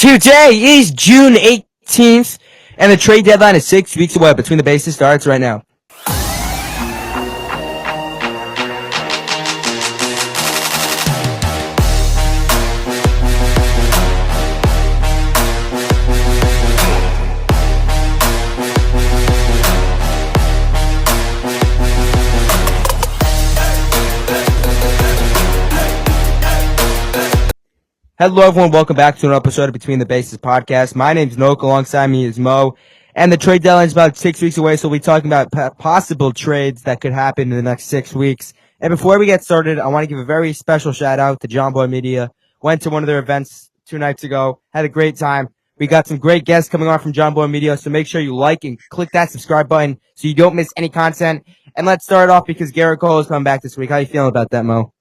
Today is June 18th, and the trade deadline is 6 weeks away. Between the Bases starts right now. Hello, everyone. Welcome back to an episode of Between the Bases podcast. My name's Noak. Alongside me is Mo. And the trade deadline is about 6 weeks away, so we'll be talking about possible trades that could happen in the next 6 weeks. And before we get started, I want to give a very special shout-out to Jomboy Media. Went to one of their events 2 nights ago. Had a great time. We got some great guests coming on from Jomboy Media, so make sure you like and click that subscribe button so you don't miss any content. And let's start off because Garrett Cole is coming back this week. How you feeling about that, Mo?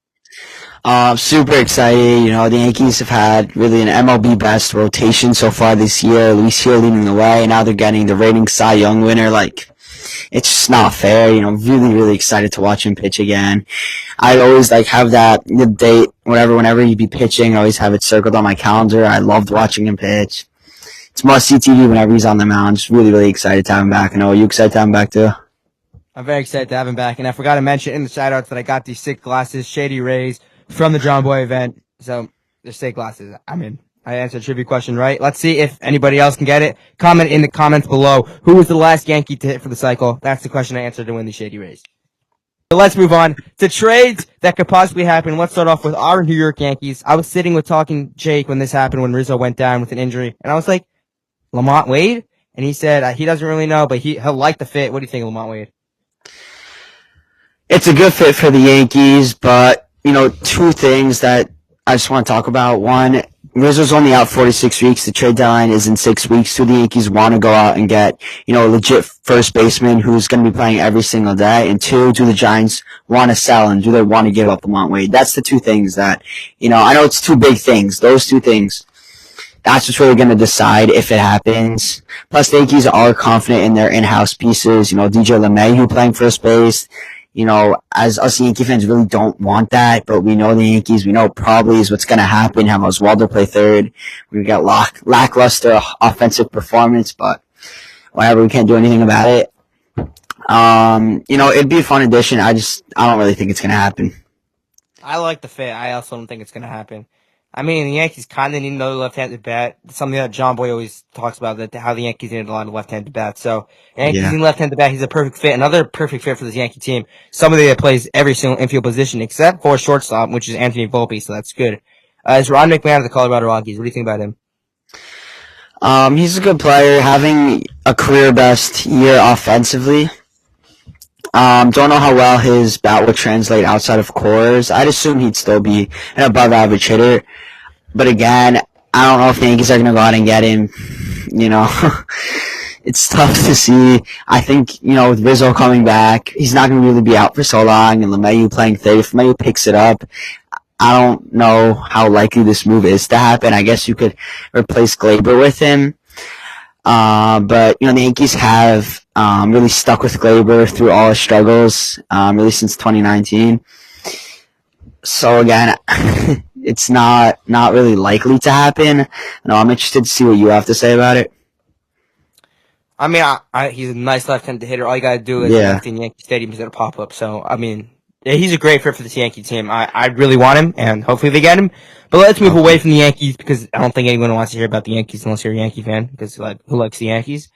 Super excited. The Yankees have had really an MLB best rotation so far this year. Luis Gil leading the way, and now they're getting the reigning Cy Young winner. It's just not fair. Really, really excited to watch him pitch again. I always have the date, whenever he'd be pitching. I always have it circled on my calendar. I loved watching him pitch. It's must-see TV whenever he's on the mound. Just really, really excited to have him back. I know, are you excited to have him back too? I'm very excited to have him back, and I forgot to mention in the shout-outs that I got these sick glasses, Shady Rays, from the Jomboy event. So, they're sick glasses. I answered a trivia question right. Let's see if anybody else can get it. Comment in the comments below. Who was the last Yankee to hit for the cycle? That's the question I answered to win the Shady Rays. So let's move on to trades that could possibly happen. Let's start off with our New York Yankees. I was sitting with Talking Jake when this happened, when Rizzo went down with an injury, and I was like, Lamont Wade? And he said he doesn't really know, but he'll like the fit. What do you think of Lamont Wade? It's a good fit for the Yankees, but, two things that I just want to talk about. One, Rizzo's only out 46 weeks. The trade deadline is in 6 weeks. So the Yankees want to go out and get, a legit first baseman who's going to be playing every single day. And two, do the Giants want to sell and do they want to give up Lamont Wade? That's the two things that, I know it's two big things. Those two things. That's what's really going to decide if it happens. Plus, the Yankees are confident in their in-house pieces. DJ LeMahieu playing first base. As us Yankee fans really don't want that, but we know the Yankees. We know probably is what's going to happen. Have Oswaldo play third. We got lackluster offensive performance, but whatever. We can't do anything about it. It'd be a fun addition. I don't really think it's going to happen. I like the fit. I also don't think it's going to happen. The Yankees kind of need another left-handed bat. Something that Jomboy always talks about, that how the Yankees need a lot of left-handed bats. So, Yankees need left-handed bat. He's a perfect fit. Another perfect fit for this Yankee team. Somebody that plays every single infield position except for shortstop, which is Anthony Volpe, so that's good. Is Ron McMahon of the Colorado Rockies. What do you think about him? He's a good player, having a career-best year offensively. Don't know how well his bat would translate outside of Coors. I'd assume he'd still be an above-average hitter. But again, I don't know if the Yankees are going to go out and get him. It's tough to see. I think, with Rizzo coming back, he's not going to really be out for so long. And LeMahieu playing third, if LeMahieu picks it up, I don't know how likely this move is to happen. I guess you could replace Gleyber with him. But, the Yankees have really stuck with Gleyber through all his struggles, really since 2019. So, again, it's not really likely to happen. I'm interested to see what you have to say about it. He's a nice left-handed hitter. All you got to do is left in Yankee Stadium, he's going to pop up. So, he's a great fit for this Yankee team. I really want him, and hopefully they get him. But let's move away from the Yankees, because I don't think anyone wants to hear about the Yankees unless you're a Yankee fan, because who likes the Yankees?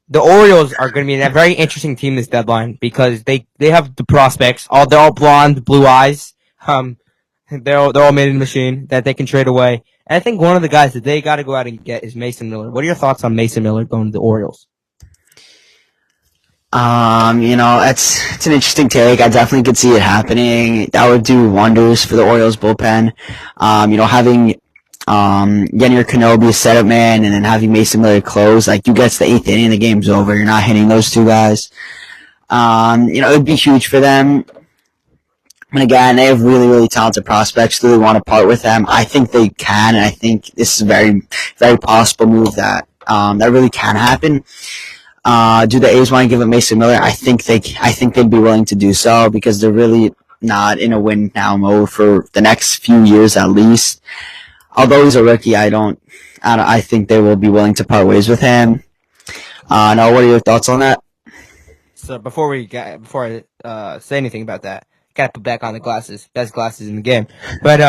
The Orioles are going to be a very interesting team this deadline, because they have the prospects. They're all blonde, blue eyes. They're all made in the machine that they can trade away. And I think one of the guys that they got to go out and get is Mason Miller. What are your thoughts on Mason Miller going to the Orioles? It's an interesting take. I definitely could see it happening. That would do wonders for the Orioles bullpen. Having Yennier Kenobi a setup man and then having Mason Miller close, you get to the 8th inning, the game's over. You're not hitting those two guys. It would be huge for them. And again, they have really, really talented prospects. Do they want to part with them? I think they can, and I think this is a very, very possible move that really can happen. Do the A's want to give up Mason Miller? I think they'd be willing to do so, because they're really not in a win now mode for the next few years at least. Although he's a rookie, I don't I think they will be willing to part ways with him. Now, what are your thoughts on that? So before I say anything about that, gotta put back on the glasses. Best glasses in the game. But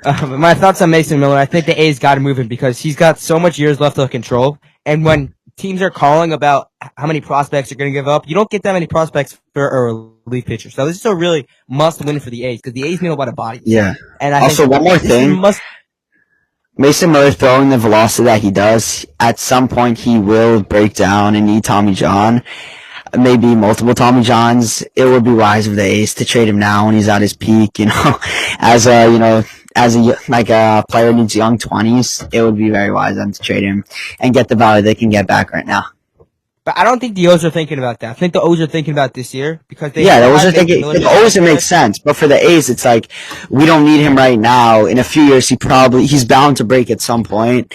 my thoughts on Mason Miller. I think the A's got to move him because he's got so much years left to control. And when teams are calling about how many prospects are going to give up, you don't get that many prospects for a relief pitcher. So this is a really must win for the A's because the A's need a lot of bodies. Yeah. And I Also, think one more thing. must. Mason Miller throwing the velocity that he does, at some point he will break down and need Tommy John. Maybe multiple Tommy Johns. It would be wise of the A's to trade him now when he's at his peak, as a player needs young 20s, it would be very wise of them to trade him and get the value they can get back right now. But I don't think the O's are thinking about that. I think the O's are thinking about this year because they. Yeah, the O's are thinking. The O's, it makes sense, but for the A's, it's like we don't need him right now. In a few years, he's bound to break at some point.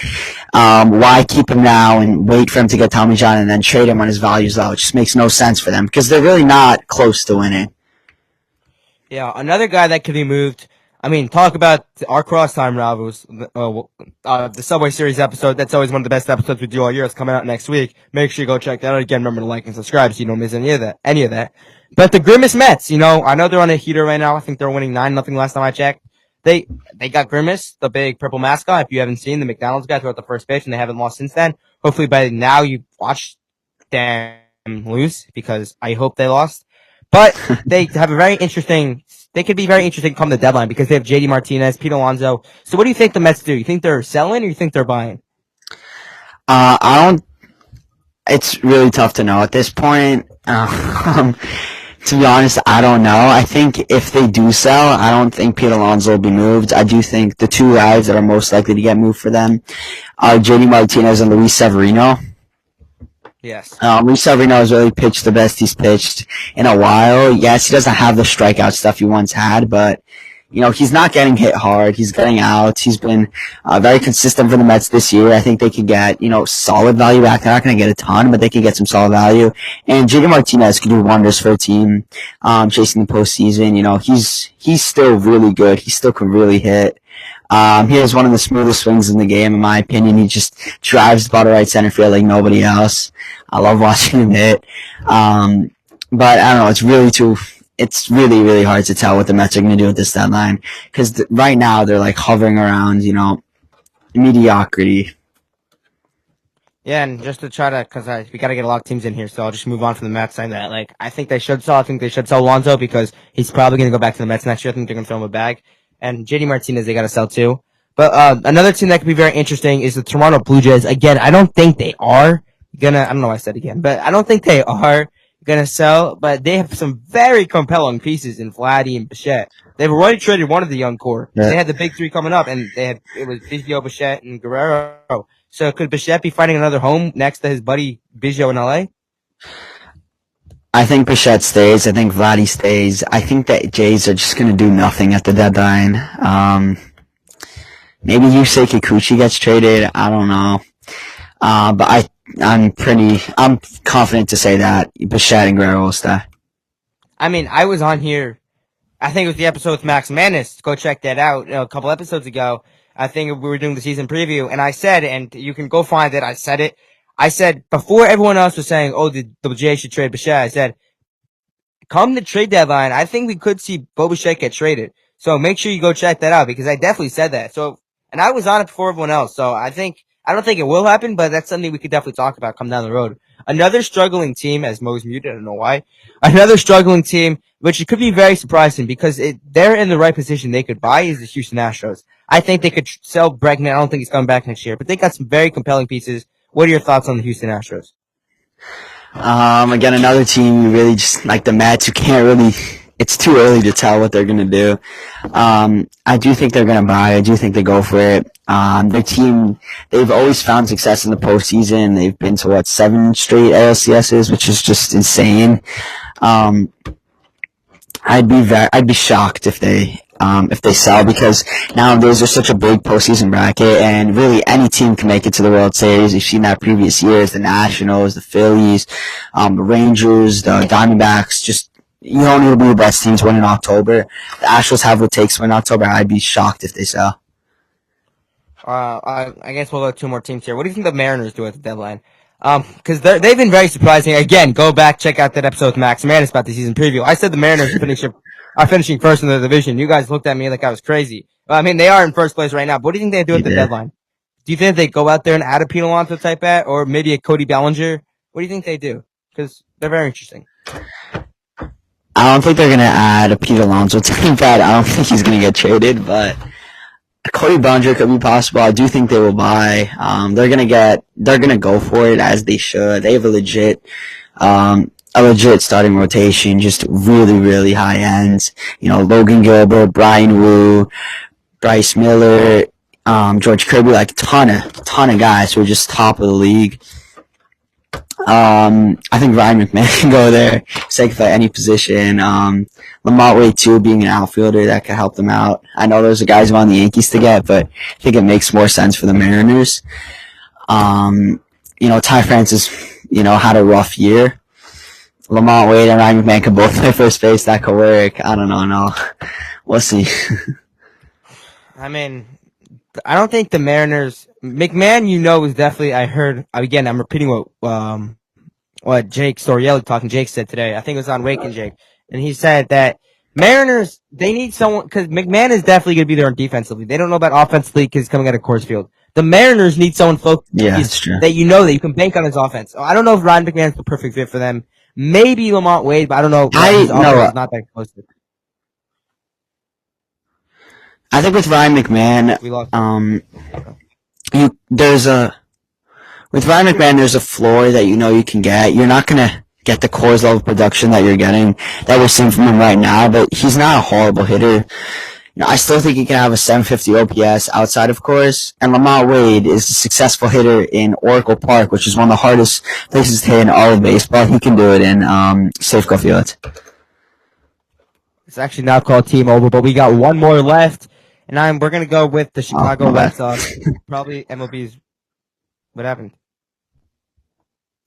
Why keep him now and wait for him to get Tommy John and then trade him when his value's low? It just makes no sense for them because they're really not close to winning. Yeah, another guy that could be moved. I mean, talk about our cross-time rivals, the Subway Series episode. That's always one of the best episodes we do all year. It's coming out next week. Make sure you go check that out. Again, remember to like and subscribe so you don't miss any of that. But the Grimace Mets, I know they're on a heater right now. I think they're winning 9-0 last time I checked. They got Grimace, the big purple mascot. If you haven't seen the McDonald's guy throw out the first pitch and they haven't lost since then, hopefully by now you've watched them lose because I hope they lost. But they have they could be very interesting come the deadline because they have JD Martinez, Pete Alonso. So what do you think the Mets do? You think they're selling or you think they're buying? I don't. It's really tough to know at this point. To be honest, I don't know. I think if they do sell, I don't think Pete Alonso will be moved. I do think the two guys that are most likely to get moved for them are JD Martinez and Luis Severino. Yes. Luis Severino has really pitched the best he's pitched in a while. Yes, he doesn't have the strikeout stuff he once had, but he's not getting hit hard. He's getting out. He's been very consistent for the Mets this year. I think they could get solid value back. They're not going to get a ton, but they could get some solid value. And JD Martinez could do wonders for a team chasing the postseason. He's still really good. He still can really hit. He has one of the smoothest swings in the game, in my opinion. He just drives the ball to right center field like nobody else. I love watching him hit. But I don't know. It's really, really hard to tell what the Mets are going to do at this deadline because right now they're like hovering around, mediocrity. Yeah, and just to try to, because we got to get a lot of teams in here, so I'll just move on from the Mets saying that. I think they should sell. I think they should sell Alonso because he's probably going to go back to the Mets next year. I think they're going to throw him a bag. And JD Martinez, they got to sell too. But another team that could be very interesting is the Toronto Blue Jays. Again, I don't think they are I don't know why I said again, but I don't think they are going to sell, but they have some very compelling pieces in Vladdy and Bichette. They've already traded one of the young core. Yeah. They had the big three coming up, and it was Biggio, Bichette, and Guerrero. So could Bichette be finding another home next to his buddy Biggio in LA? I think Bichette stays. I think Vladdy stays. I think that Jays are just going to do nothing at the deadline. Maybe Yusei Kikuchi gets traded. I don't know. But I'm confident to say that Bichette and Guerrero will stay. I mean, I was on here, I think it was the episode with Max Manus. Go check that out. A couple episodes ago. I think we were doing the season preview, and I said, and you can go find it, I said it. I said, before everyone else was saying, the Jays should trade Bichette, I said, come the trade deadline, I think we could see Bo Bichette get traded. So make sure you go check that out, because I definitely said that. So, and I was on it before everyone else, so I don't think it will happen, but that's something we could definitely talk about come down the road. Another struggling team, as Mo's muted, I don't know why. Another struggling team, which it could be very surprising because they're in the right position they could buy, is the Houston Astros. I think they could sell Bregman. I don't think he's coming back next year, but they got some very compelling pieces. What are your thoughts on the Houston Astros? Again, another team you really just like the Mets. You can't really. It's too early to tell what they're going to do. I do think they're going to buy. I do think they go for it. Their team, they've always found success in the postseason. They've been to 7 straight ALCSs, which is just insane. I'd be shocked if they sell, because nowadays there's such a big postseason bracket, and really any team can make it to the World Series. You've seen that previous years, the Nationals, the Phillies, the Rangers, the Diamondbacks. Just, you don't need to be the best team to win in October. The Astros have what it takes to win in October. I'd be shocked if they sell. I guess we'll go two more teams here. What do you think the Mariners do at the deadline? Because they've been very surprising. Again, go back, check out that episode with Max Manis about the season preview. I said the Mariners are finishing first in the division. You guys looked at me like I was crazy. Well, I mean, they are in first place right now. But what do you think they do at the Yeah. deadline? Do you think they go out there and add a Pete Alonso type bat, or maybe a Cody Bellinger? What do you think they do? Because they're very interesting. I don't think they're gonna add a Pete Alonso type bat. I don't think he's gonna get traded, but Cody Bellinger could be possible. I do think they will buy. They're gonna go for it as they should. They have a legit starting rotation, just really, really high ends. You know, Logan Gilbert, Brian Wu, Bryce Miller, George Kirby, like ton of guys who are just top of the league. I think Ryan McMahon can go there, safe at any position. Lamont Wade too, being an outfielder that could help them out. I know those are guys who want the Yankees to get, but I think it makes more sense for the Mariners. Ty Francis, had a rough year. Lamont Wade and Ryan McMahon can both play first base. That could work. I don't know. No, we'll see. I mean, I don't think the Mariners. McMahon, is definitely. I heard again. I'm repeating what Jake Storielli talking. Jake said today. I think it was on Wake and Jake, and he said that Mariners they need someone because McMahon is definitely going to be there on defensively. They don't know about offensively because he's coming out of Coors Field. The Mariners need someone focused That's true. that that you can bank on his offense. I don't know if Ryan McMahon's the perfect fit for them. Maybe Lamont Wade, but I don't know. His offense is not that close to. I think with Ryan McMahon, We lost. with Ryan McMahon, there's a floor that you can get. You're not gonna get the Coors level production that we're seeing from him right now, but he's not a horrible hitter. I still think he can have a 750 OPS outside of Coors. And Lamont Wade is a successful hitter in Oracle Park, which is one of the hardest places to hit in all of baseball. He can do it in Safeco Field. It's actually now called T-Mobile, but we got one more left, and we're gonna go with the Chicago White Sox. Probably MLB's. What happened?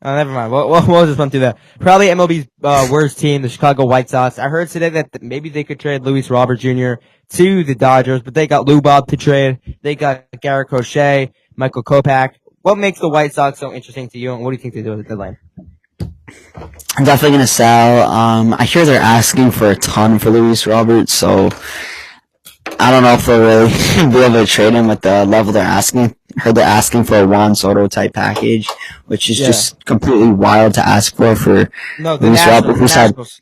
Oh, never mind. We'll just run through that. Probably MLB's worst team, the Chicago White Sox. I heard today that maybe they could trade Luis Robert Jr. to the Dodgers, but they got Lou Bob to trade. They got Garrett Crochet, Michael Kopech. What makes the White Sox so interesting to you, and what do you think they do at the deadline? I'm definitely going to sell. I hear they're asking for a ton for Luis Roberts, so I don't know if they'll really be able to trade him at the level they're asking. I heard they're asking for a Juan Soto type package, which is just completely wild to ask for No, Luis Roberts.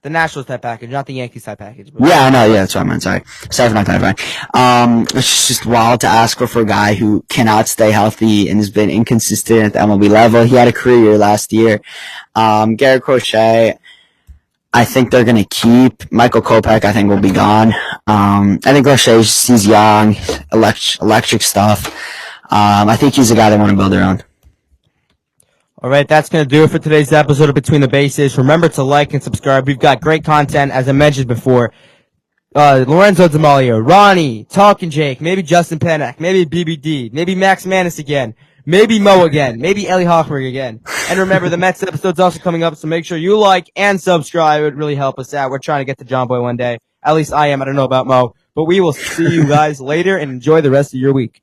The Nationals type package, not the Yankees type package. Yeah, I know. Yeah, that's what I meant. Sorry for not clarifying. It's just wild to ask for a guy who cannot stay healthy and has been inconsistent at the MLB level. He had a career year last year. Garrett Crochet, I think they're gonna keep. Michael Kopech, I think, will be gone. I think Crochet, he's young, electric stuff. I think he's a guy they want to build around. All right, that's going to do it for today's episode of Between the Bases. Remember to like and subscribe. We've got great content, as I mentioned before. Lorenzo D'Amelio, Ronnie, Talking Jake, maybe Justin Panak, maybe BBD, maybe Max Manis again, maybe Mo again, maybe Ellie Hoffberg again. And remember, the Mets episode's also coming up, so make sure you like and subscribe. It would really help us out. We're trying to get to John Boy one day. At least I am. I don't know about Mo. But we will see you guys later, and enjoy the rest of your week.